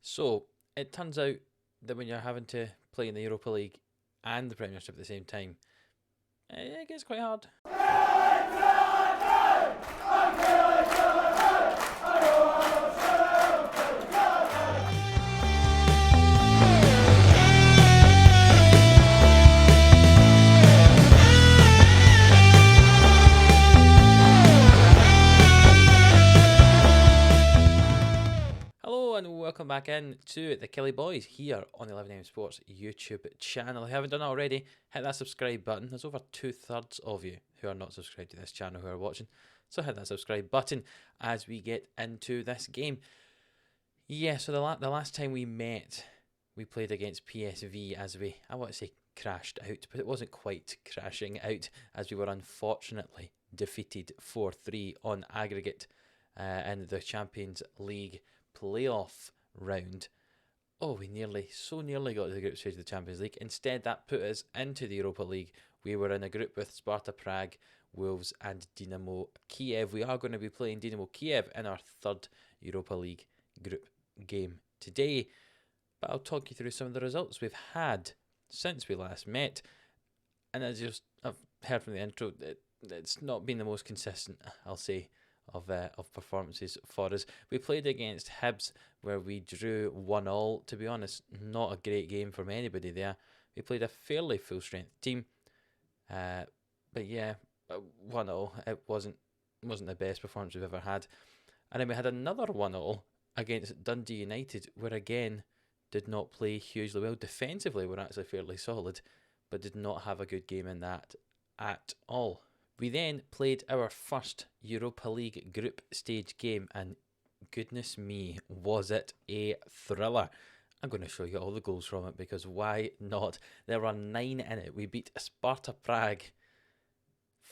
So it turns out that when you're having to play in the Europa League and the Premiership at the same time, it gets quite hard. Hello and welcome back in to the Killie Boys here on the 11am Sports YouTube channel. If you haven't done it already, hit that subscribe button. There's over 2/3 of you who are not subscribed to this channel who are watching. So hit that subscribe button as we get into this game. Yeah, so the last time we met, we played against PSV as I want to say crashed out, but it wasn't quite crashing out as we were unfortunately defeated 4-3 on aggregate in the Champions League playoff round. Oh, we so nearly got to the group stage of the Champions League. Instead, that put us into the Europa League. We were in a group with Sparta Prague, Wolves and Dynamo Kiev. We are going to be playing Dynamo Kiev in our third Europa League group game today. But I'll talk you through some of the results we've had since we last met. And as I've heard from the intro, it's not been the most consistent, I'll say, of performances for us. We played against Hibs where we drew 1-1. To be honest, not a great game from anybody there. We played a fairly full strength team, but yeah, 1-0. It wasn't the best performance we've ever had. And then we had another 1-0 against Dundee United, where again did not play hugely well. Defensively, we're actually fairly solid, but did not have a good game in that at all. We then played our first Europa League group stage game, and goodness me, was it a thriller. I'm going to show you all the goals from it because why not? There were 9 in it. We beat Sparta Prague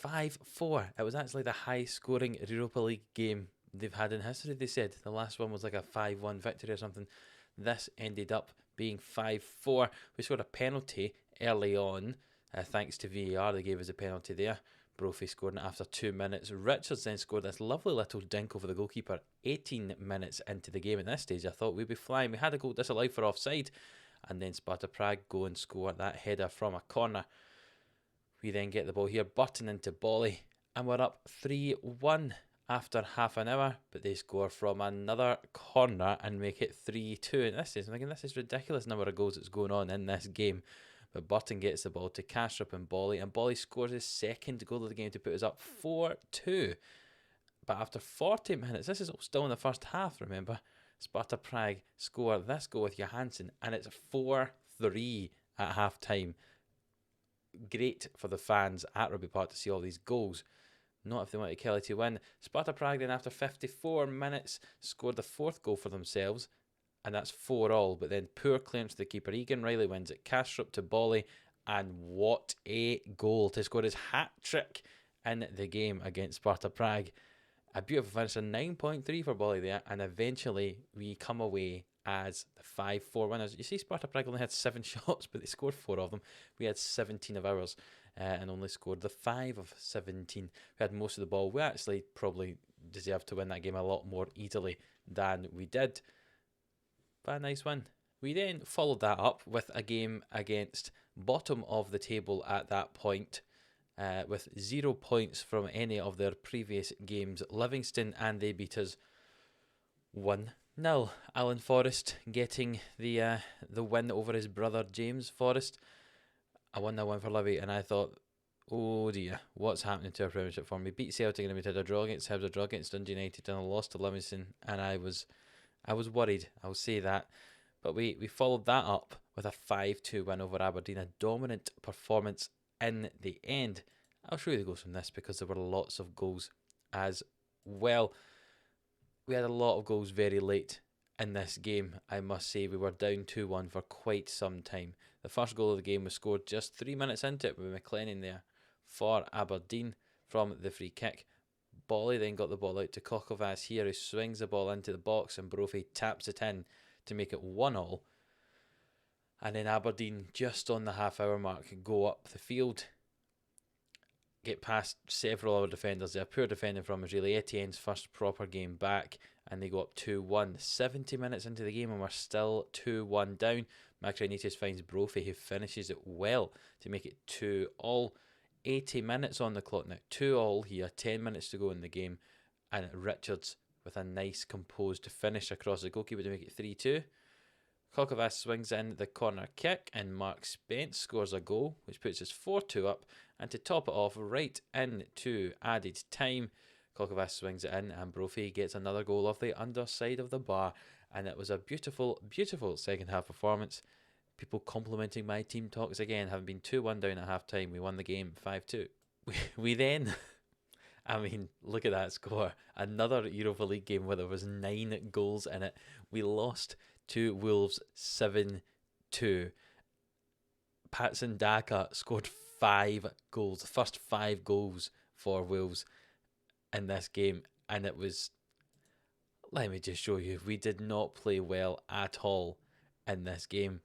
5-4. It was actually the highest scoring Europa League game they've had in history, they said. The last one was like a 5-1 victory or something. This ended up being 5-4. We scored a penalty early on, thanks to VAR. They gave us a penalty there. Brophy scored it after 2 minutes. Richards then scored this lovely little dink over the goalkeeper 18 minutes into the game. At this stage, I thought we'd be flying. We had a goal disallowed for offside, and then Sparta Prague go and score that header from a corner. We then get the ball here, Button into Bolly, and we're up 3-1 after half an hour, but they score from another corner and make it 3-2. And I'm thinking, this is ridiculous number of goals that's going on in this game. But Button gets the ball to Kastrup and Bolly scores his second goal of the game to put us up 4-2. But after 40 minutes, this is still in the first half, remember, Sparta Prague score this goal with Johansson, and it's 4-3 at half time. Great for the fans at Rugby Park to see all these goals. Not if they wanted Killie to win. Sparta Prague then, after 54 minutes, scored the fourth goal for themselves, and that's 4-4, but then poor clearance to the keeper. Egan Riley wins it. Kastrup to Bolly, and what a goal to score his hat-trick in the game against Sparta Prague. A beautiful finish, a 9.3 for Bolly there, and eventually we come away as the 5-4 winners. You see, Sparta Prague only had 7 shots, but they scored 4 of them. We had 17 of ours, and only scored the 5 of 17. We had most of the ball. We actually probably deserved to win that game a lot more easily than we did. But a nice win. We then followed that up with a game against bottom of the table at that point, with 0 points from any of their previous games, Livingston, and they beat us 1-0. Alan Forrest getting the win over his brother James Forrest. A 1-0 win for Livy, and I thought, oh dear, what's happening to our Premiership form? We beat Celtic and we had a draw against Hibs, a draw against Dundee United, and a loss to Livingston, and I was worried, I'll say that. But we followed that up with a 5-2 win over Aberdeen, a dominant performance in the end. I'll show you the goals from this because there were lots of goals as well. We had a lot of goals very late in this game, I must say. We were down 2-1 for quite some time. The first goal of the game was scored just 3 minutes into it with McLennan there for Aberdeen from the free kick. Bolly then got the ball out to Kokovas here, who swings the ball into the box, and Brophy taps it in to make it 1-1. And then Aberdeen, just on the half-hour mark, go up the field. get past several other defenders there. Poor defending from is really Etienne's first proper game back, and they go up 2-1. 70 minutes into the game, and we're still 2-1 down. Macrinitis finds Brophy, who finishes it well to make it 2-all. 80 minutes on the clock now. 2-all here, 10 minutes to go in the game, and Richards with a nice composed finish across the goalkeeper to make it 3-2. Kokavas swings in the corner kick, and Mark Spence scores a goal, which puts us 4-2 up. And to top it off, right into added time, Kokavas swings it in, and Brophy gets another goal off the underside of the bar. And it was a beautiful, beautiful second half performance. People complimenting my team talks again, having been 2-1 down at half time. We won the game 5-2. We then, I mean, look at that score. Another Europa League game where there was 9 goals in it. We lost to Wolves 7-2. Patson Daka scored 5 goals, the first 5 goals for Wolves in this game, and it was, let me just show you, we did not play well at all in this game,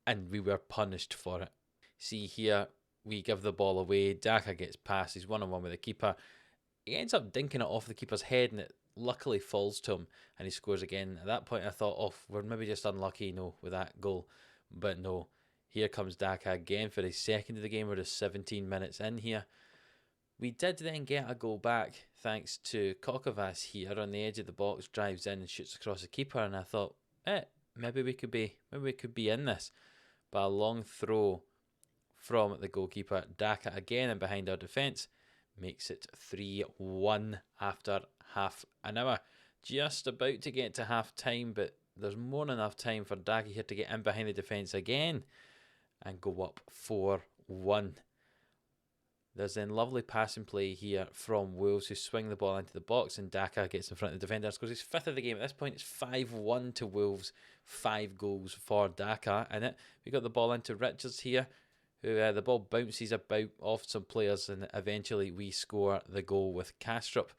and we were punished for it. See here, we give the ball away, Daka gets past, he's 1-on-1 with the keeper, he ends up dinking it off the keeper's head, and it luckily falls to him, and he scores again. At that point I thought, oh, we're maybe just unlucky, with that goal, but no. Here comes Daka again for his second of the game. We're just 17 minutes in here. We did then get a goal back thanks to Kokavas here on the edge of the box, drives in and shoots across the keeper, and I thought, maybe we could be in this. But a long throw from the goalkeeper, Daka again and behind our defence, makes it 3-1 after half an hour. Just about to get to half time, but there's more than enough time for Daka here to get in behind the defence again and go up 4-1. There's then lovely passing play here from Wolves, who swing the ball into the box, and Daka gets in front of the defender, scores his 5th of the game. At this point it's 5-1 to Wolves, 5 goals for Daka in it. We got the ball into Richards here, who the ball bounces about off some players, and eventually we score the goal with Kastrup.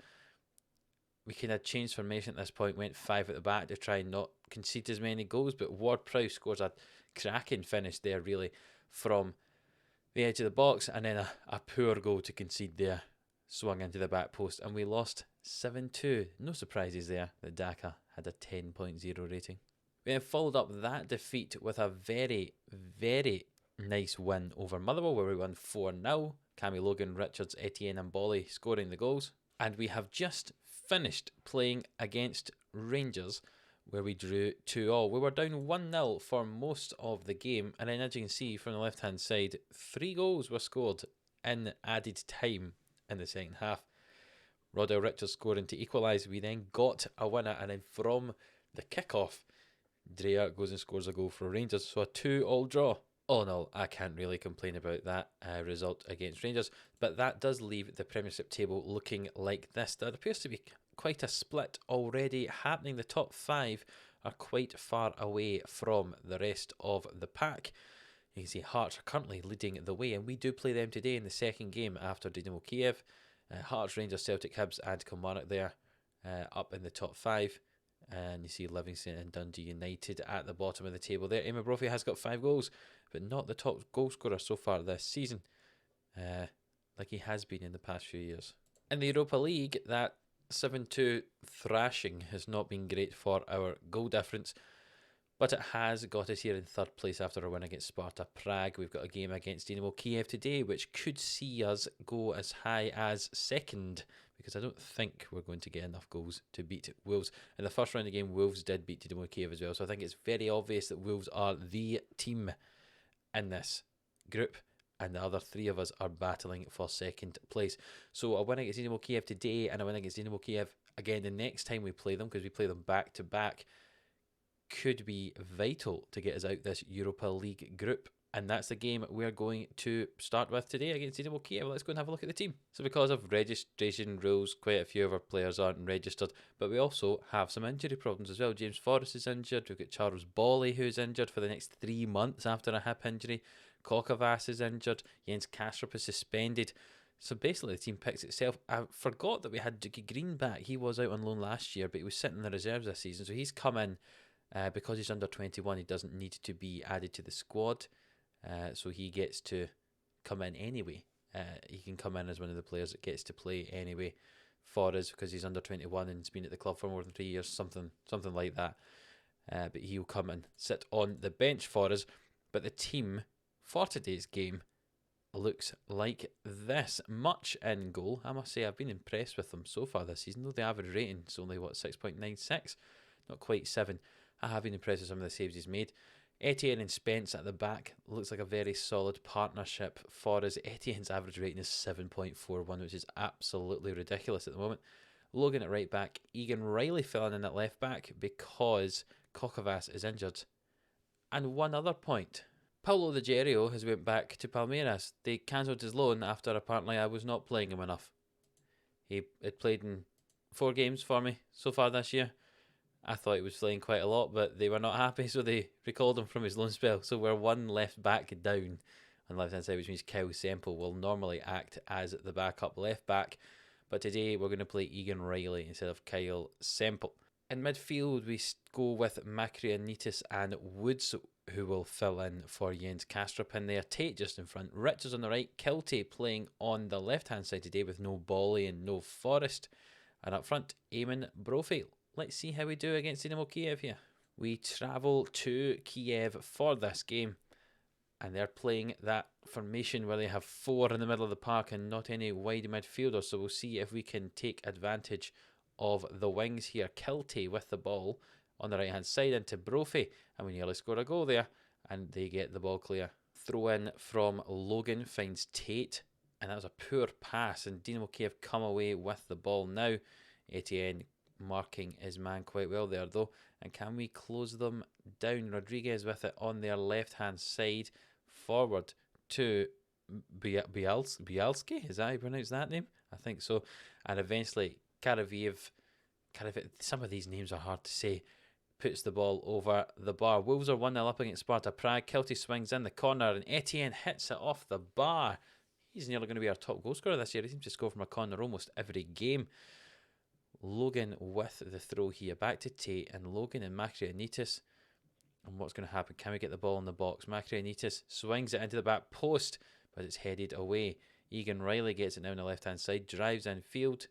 We kind of changed formation at this point, went 5 at the back to try and not concede as many goals, but Ward-Prowse scores a cracking finish there, really, from the edge of the box, and then a poor goal to concede there, swung into the back post, and we lost 7-2. No surprises there that Daka had a 10.0 rating. We then followed up that defeat with a very, very nice win over Motherwell, where we won 4-0. Cammy Logan, Richards, Etienne and Bolly scoring the goals. And we have just finished playing against Rangers, where we drew 2-all. We were down 1-0 for most of the game, and then as you can see from the left hand side, 3 goals were scored in added time in the second half. Rodell Richards scoring to equalise. We then got a winner, and then from the kick-off, Dreyer goes and scores a goal for Rangers, so a 2-all draw. All in all, I can't really complain about that result against Rangers, but that does leave the Premiership table looking like this. There appears to be quite a split already happening. The top 5 are quite far away from the rest of the pack. You can see Hearts are currently leading the way, and we do play them today in the second game after Dynamo Kiev. Hearts, Rangers, Celtic, Hibs and Kilmarnock there up in the top 5. And you see Livingston and Dundee United at the bottom of the table there. Emma Brophy has got 5 goals, but not the top goal scorer so far this season, like he has been in the past few years. In the Europa League, that 7-2 thrashing has not been great for our goal difference, but it has got us here in 3rd place after our win against Sparta Prague. We've got a game against Dynamo Kiev today, which could see us go as high as 2nd, because I don't think we're going to get enough goals to beat Wolves. In the first round of the game, Wolves did beat Dynamo Kiev as well, so I think it's very obvious that Wolves are the team in this group, and the other 3 of us are battling for 2nd place. So a win against Dynamo Kiev today, and a win against Dynamo Kiev again the next time we play them, because we play them back to back, could be vital to get us out this Europa League group. And that's the game we're going to start with today against Dynamo Kiev. Let's go and have a look at the team. So because of registration rules, quite a few of our players aren't registered, but we also have some injury problems as well. James Forrest is injured. We've got Charles Bolly, who's injured for the next 3 months after a hip injury. Kokavas is injured. Jens Kastrup is suspended. So basically the team picks itself. I forgot that we had Dookie Green back. He was out on loan last year, but he was sitting in the reserves this season. So he's come in because he's under 21. He doesn't need to be added to the squad. So he gets to come in anyway he can come in as one of the players that gets to play anyway for us because he's under 21 and has been at the club for more than 3 years, something like that. But he'll come and sit on the bench for us. But the team for today's game looks like this. Much in goal. I must say I've been impressed with them so far this season, though the average rating is only 6.96, not quite 7. I have been impressed with some of the saves he's made. Etienne and Spence at the back looks like a very solid partnership for us. Etienne's average rating is 7.41, which is absolutely ridiculous at the moment. Logan at right back, Egan Riley filling in at left back because Kokavas is injured. And one other point, Paulo Di Gerio has went back to Palmeiras. They cancelled his loan after apparently I was not playing him enough. He had played in 4 games for me so far this year. I thought he was playing quite a lot, but they were not happy, so they recalled him from his loan spell. So we're one left back down on the left hand side, which means Kyle Semple will normally act as the backup left back. But today we're going to play Egan Riley instead of Kyle Semple. In midfield, we go with Makrianitis and Woods, who will fill in for Jens Kastrup in there. Tate just in front. Richards on the right. Kiltie playing on the left-hand side today with no Bolly and no Forrest. And up front, Eamon Brophy. Let's see how we do against Dynamo Kiev here. We travel to Kiev for this game. And they're playing that formation where they have 4 in the middle of the park and not any wide midfielders. So we'll see if we can take advantage of the wings here. Kiltie with the ball on the right hand side into Brophy, and we nearly score a goal there, and they get the ball clear. Throw in from Logan finds Tate, and that was a poor pass, and Dynamo Kiev come away with the ball now. Etienne marking his man quite well there though, and can we close them down? Rodriguez with it on their left hand side, forward to Bialski, is that how you pronounce that name? I think so. And eventually Karaviev, some of these names are hard to say, puts the ball over the bar. Wolves are 1-0 up against Sparta Prague. Kiltie swings in the corner and Etienne hits it off the bar. He's nearly going to be our top goal scorer this year. He seems to score from a corner almost every game. Logan with the throw here. Back to Tate and Logan and Makrianitis. And what's going to happen? Can we get the ball in the box? Makrianitis swings it into the back post, but it's headed away. Egan Riley gets it now on the left-hand side. Drives in field.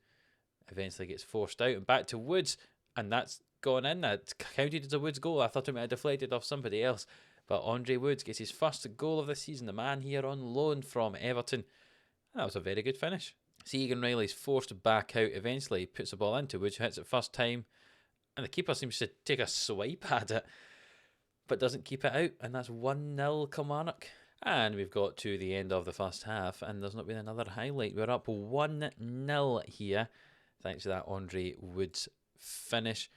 Eventually gets forced out. And back to Woods. And that's gone in. That counted as a Woods goal. I thought it might have deflected off somebody else. But Andre Woods gets his first goal of the season. The man here on loan from Everton. And that was a very good finish. See, Egan Riley's forced back out. Eventually he puts the ball into Woods, hits it first time. And the keeper seems to take a swipe at it, but doesn't keep it out. And that's 1-0 Kilmarnock. And we've got to the end of the first half, and there's not been another highlight. We're up 1-0 here, thanks to that Andre Woods finish.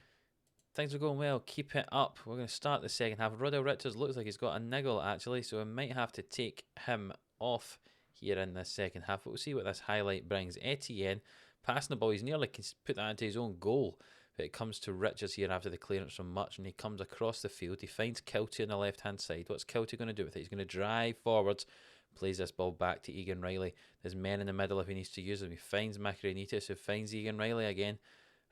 Things are going well. Keep it up. We're going to start the second half. Rodell Richards looks like he's got a niggle, actually, so we might have to take him off here in the second half. But we'll see what this highlight brings. Etienne passing the ball. He's nearly put that into his own goal. But it comes to Richards here after the clearance from Much, and he comes across the field. He finds Kiltie on the left-hand side. What's Kiltie going to do with it? He's going to drive forwards, plays this ball back to Egan Riley. There's men in the middle if he needs to use them. He finds Makrianitis, who finds Egan Riley again.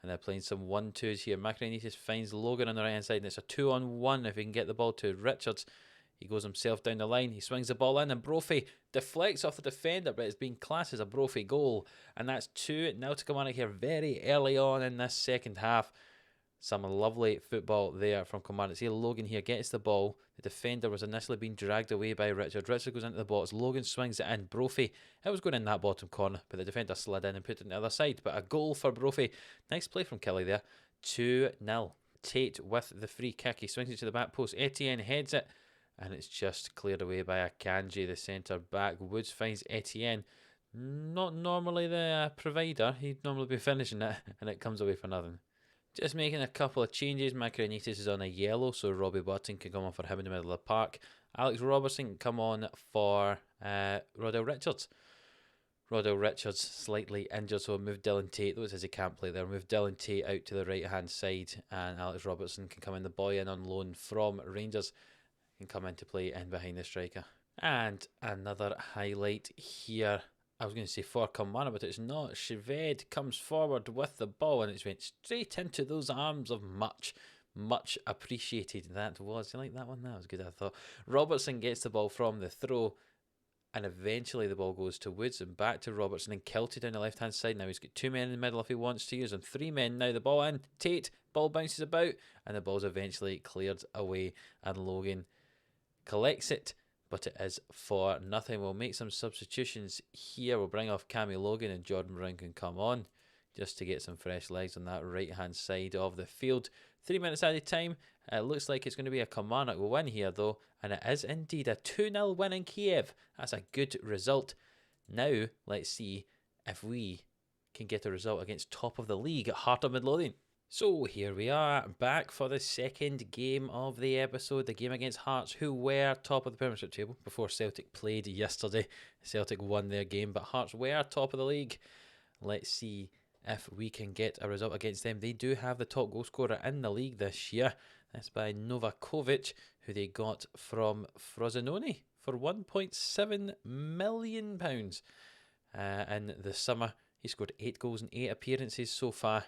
And they're playing some 1-2s here. Makrianitis finds Logan on the right-hand side, and it's a 2-on-1 if he can get the ball to Richards. He goes himself down the line. He swings the ball in, and Brophy deflects off the defender, but it's been classed as a Brophy goal. And that's 2-0 to Kilmarnock here very early on in this second half. Some lovely football there from Kilmarnock. See, Logan here gets the ball. The defender was initially being dragged away by Richard. Richard goes into the box. Logan swings it in. Brophy, it was going in that bottom corner, but the defender slid in and put it on the other side. But a goal for Brophy. Nice play from Killie there. 2-0. Tate with the free kick. He swings it to the back post. Etienne heads it, and it's just cleared away by Akanji, the centre back. Woods finds Etienne. Not normally the provider. He'd normally be finishing it, and it comes away for nothing. Just making a couple of changes. Makrianitis is on a yellow, so Robbie Burton can come on for him in the middle of the park. Alex Robertson can come on for Rodell Richards. Rodell Richards slightly injured, so moved Dylan Tate. Though it says he can't play there. Moved Dylan Tate out to the right-hand side, and Alex Robertson can come in, the boy in on loan from Rangers, can come in to play in behind the striker. And another highlight here. I was going to say for Kilmarnock, but it's not. Sheved comes forward with the ball, and it's went straight into those arms of Much. Much appreciated that was. You like that one? That was good, I thought. Robertson gets the ball from the throw, And eventually the ball goes to Woods and back to Roberts and then Kiltie down the left hand side. Now he's got 2 men in the middle if he wants to use them. 3 men now. The ball in. Tate. Ball bounces about and the ball's eventually cleared away and Logan collects it. But it is for nothing. We'll make some substitutions here. We'll bring off Cammy Logan and Jordan Brown can come on just to get some fresh legs on that right hand side of the field. 3 minutes added time. It looks like it's going to be a Kilmarnock win here though, and it is indeed a 2-0 win in Kiev. That's a good result. Now let's see if we can get a result against top of the league at Heart of Midlothian. So here we are, back for the second game of the episode, the game against Hearts, who were top of the Premiership table before Celtic played yesterday. Celtic won their game, but Hearts were top of the league. Let's see if we can get a result against them. They do have the top goal scorer in the league this year. That's by Novakovic, who they got from Frosinone for £1.7 million in the summer. He scored 8 goals in 8 appearances so far,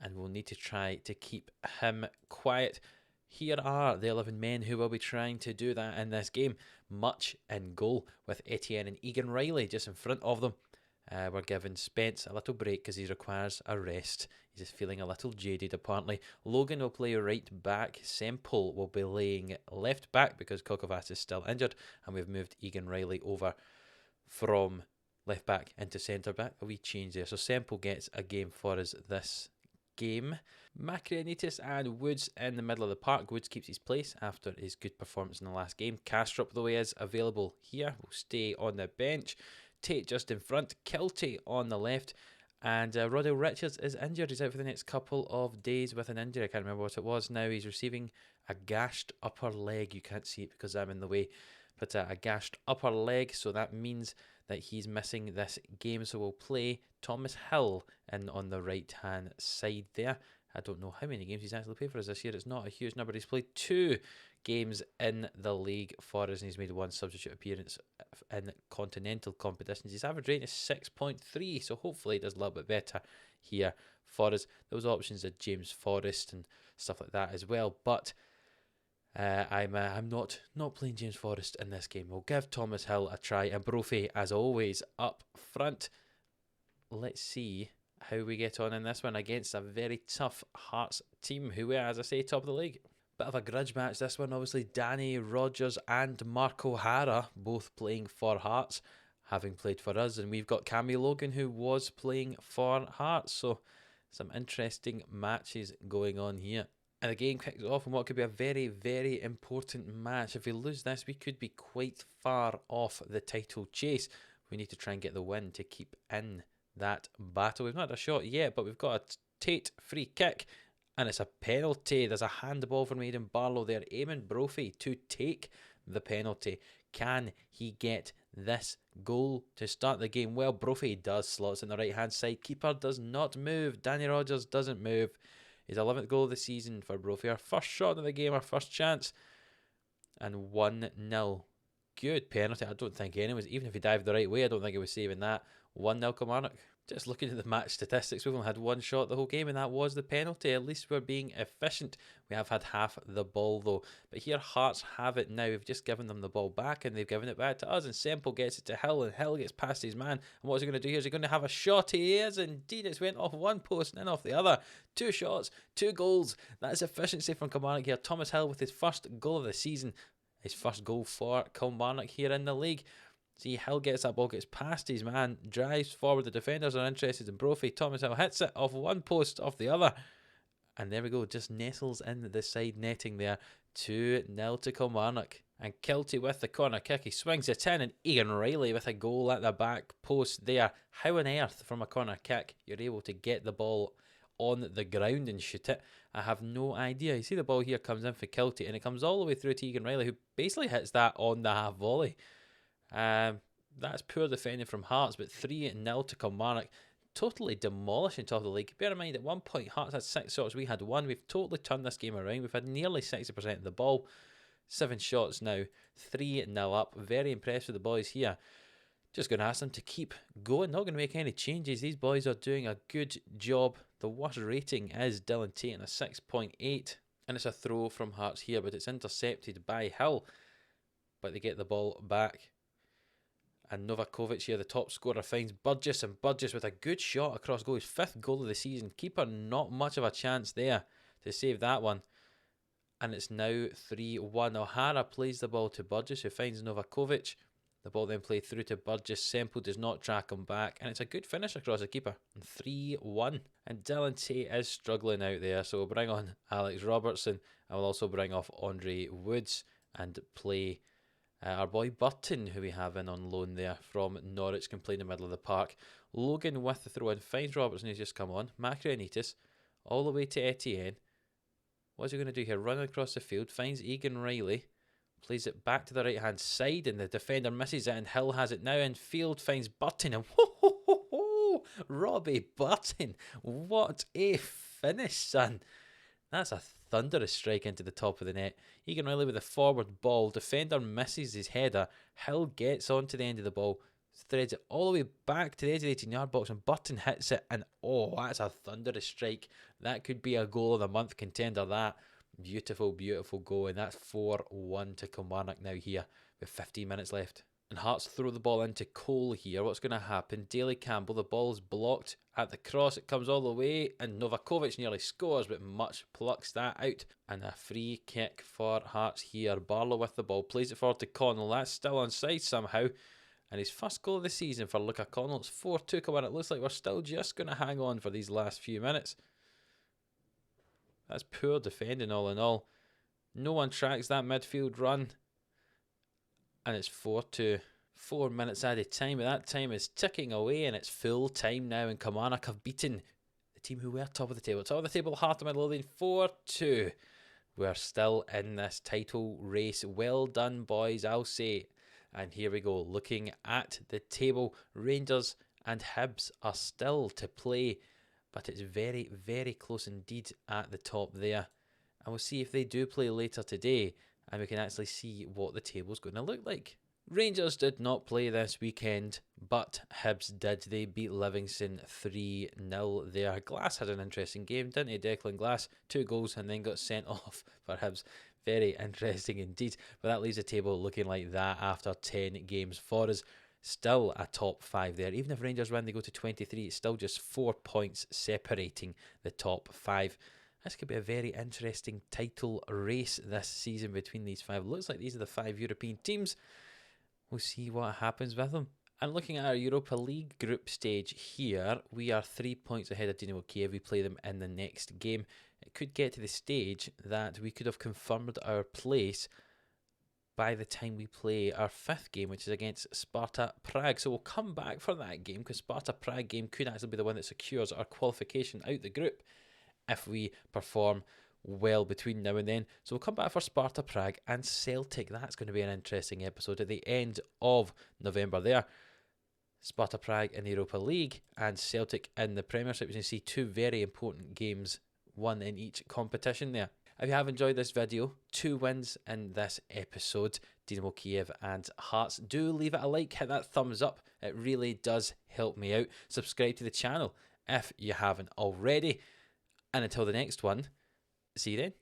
and we'll need to try to keep him quiet. Here are the 11 men who will be trying to do that in this game. Much in goal, with Etienne and Egan Riley just in front of them. We're giving Spence a little break because he requires a rest. He's just feeling a little jaded apparently. Logan will play right back. Semple will be laying left back because Kokovac is still injured. And we've moved Egan Riley over from left back into centre back. A wee change there. So Semple gets a game for us this game. Makrianitis and Woods in the middle of the park. Woods keeps his place after his good performance in the last game. Kastrup, though he is available here, will stay on the bench. Tate just in front, Kiltie on the left, and Rodell Richards is injured. He's out for the next couple of days with an injury. I can't remember what it was now. He's receiving a gashed upper leg. You can't see it because I'm in the way, but a gashed upper leg, so that means that he's missing this game. So we'll play Thomas Hill in on the right hand side there. I don't know how many games he's actually played for us this year. It's not a huge number. He's played 2 games in the league for us, and he's made 1 substitute appearance in continental competitions. His average rating is 6.3, so hopefully he does a little bit better here for us. Those options are James Forrest and stuff like that as well, but I'm not playing James Forrest in this game. We'll give Thomas Hill a try, and Brophy, as always, up front. Let's see how we get on in this one against a very tough Hearts team who are, as I say, top of the league. Bit of a grudge match this one, obviously. Danny Rogers and Mark O'Hara both playing for Hearts, having played for us, and we've got Cammy Logan who was playing for Hearts, so some interesting matches going on here. And the game kicks off in what could be a very, very important match. If we lose this, we could be quite far off the title chase. We need to try and get the win to keep in that battle. We've not had a shot yet, but we've got a Tate free kick, and it's a penalty. There's a handball from Aidan Barlow there, aiming Brophy to take the penalty. Can he get this goal to start the game? Well, Brophy does. Slots in the right hand side. Keeper does not move. Danny Rogers doesn't move. His 11th goal of the season for Brophy. Our first shot of the game, our first chance, and 1-0. Good penalty. I don't think anyways, even if he dived the right way, I don't think he was saving that. 1-0 Kilmarnock. Just looking at the match statistics, we've only had 1 shot the whole game, and that was the penalty. At least we're being efficient. We have had half the ball though. But here Hearts have it now. We've just given them the ball back, and they've given it back to us, and Semple gets it to Hill, and Hill gets past his man. And what's he going to do here? Is he going to have a shot? He is indeed. It's went off one post and then off the other. 2 shots, 2 goals. That is efficiency from Kilmarnock here. Thomas Hill with his first goal of the season. His first goal for Kilmarnock here in the league. See, Hill gets that ball, gets past his man, drives forward. The defenders are interested in Brophy. Thomas Hill hits it off one post, off the other. And there we go, just nestles in the side netting there. 2-0 to Kilmarnock. And Kiltie with the corner kick. He swings it in, and Ian Riley with a goal at the back post there. How on earth, from a corner kick, you're able to get the ball on the ground and shoot it? I have no idea. You see the ball here comes in for Kiltie, and it comes all the way through to Egan Riley, who basically hits that on the half volley. That's poor defending from Hearts, but 3-0 to Kilmarnock. Totally demolishing top of the league. Bear in mind, at one point Hearts had 6 shots, we had 1. We've totally turned this game around. We've had nearly 60% of the ball. 7 shots now, 3-0 up. Very impressed with the boys here. Just going to ask them to keep going. Not going to make any changes. These boys are doing a good job. The worst rating is Dylan Tate in a 6.8. And it's a throw from Hearts here, but it's intercepted by Hill. But they get the ball back. And Novakovic here, the top scorer, finds Burgess, and Burgess with a good shot across goal. His 5th goal of the season. Keeper not much of a chance there to save that one. And it's now 3-1. O'Hara plays the ball to Burgess, who finds Novakovic. The ball then played through to Burgess. Semple does not track him back, and it's a good finish across the keeper. 3-1. And Dylan Tate is struggling out there, so we'll bring on Alex Robertson, and we'll also bring off Andre Woods and play our boy Burton, who we have in on loan there from Norwich, can play in the middle of the park. Logan with the throw in finds Robertson, who's just come on. Macrianitis all the way to Etienne. What's he going to do here? Running across the field, finds Egan Riley, plays it back to the right hand side, and the defender misses it, and Hill has it now in field, finds Burton, and Robbie Burton, what a finish, son. That's a thunderous strike into the top of the net. Egan Riley with a forward ball. Defender misses his header. Hill gets onto the end of the ball, threads it all the way back to the edge of the 18-yard box, and Burton hits it, and oh, that's a thunderous strike. That could be a goal of the month contender, that. Beautiful, beautiful goal, and that's 4-1 to Kilmarnock now here with 15 minutes left. And Hearts throw the ball into Cole here. What's going to happen? Daly Campbell, the ball's blocked at the cross. It comes all the way, and Novakovic nearly scores, but Much plucks that out. And a free kick for Hearts here. Barlow with the ball, plays it forward to Connell. That's still onside somehow. And his first goal of the season for Luca Connell. It's 4-2 coming. It looks like we're still just going to hang on for these last few minutes. That's poor defending all in all. No one tracks that midfield run. And it's 4-2. 4 minutes added time. But that time is ticking away, and it's full time now. And Kilmarnock have beaten the team who were top of the table. Top of the table, Heart of Midlothian, 4-2. We're still in this title race. Well done, boys, I'll say. And here we go. Looking at the table, Rangers and Hibs are still to play. But it's very, very close indeed at the top there. And we'll see if they do play later today, and we can actually see what the table's going to look like. Rangers did not play this weekend, but Hibs did. They beat Livingston 3-0 there. Glass had an interesting game, didn't he? Declan Glass, 2 goals and then got sent off for Hibs. Very interesting indeed. But that leaves the table looking like that after 10 games for us. Still a top 5 there. Even if Rangers win, they go to 23. It's still just 4 points separating the top 5. This could be a very interesting title race this season between these 5. Looks like these are the 5 European teams. We'll see what happens with them. And looking at our Europa League group stage here, we are 3 points ahead of Dynamo Kiev. We play them in the next game. It could get to the stage that we could have confirmed our place by the time we play our 5th game, which is against Sparta Prague. So we'll come back for that game, because Sparta Prague game could actually be the one that secures our qualification out the group if we perform well between now and then. So we'll come back for Sparta Prague and Celtic. That's going to be an interesting episode at the end of November there. Sparta Prague in the Europa League and Celtic in the Premiership. You can see 2 very important games, one in each competition there. If you have enjoyed this video, 2 wins in this episode, Dynamo Kiev and Hearts. Do leave it a like, hit that thumbs up. It really does help me out. Subscribe to the channel if you haven't already. And until the next one, see you then.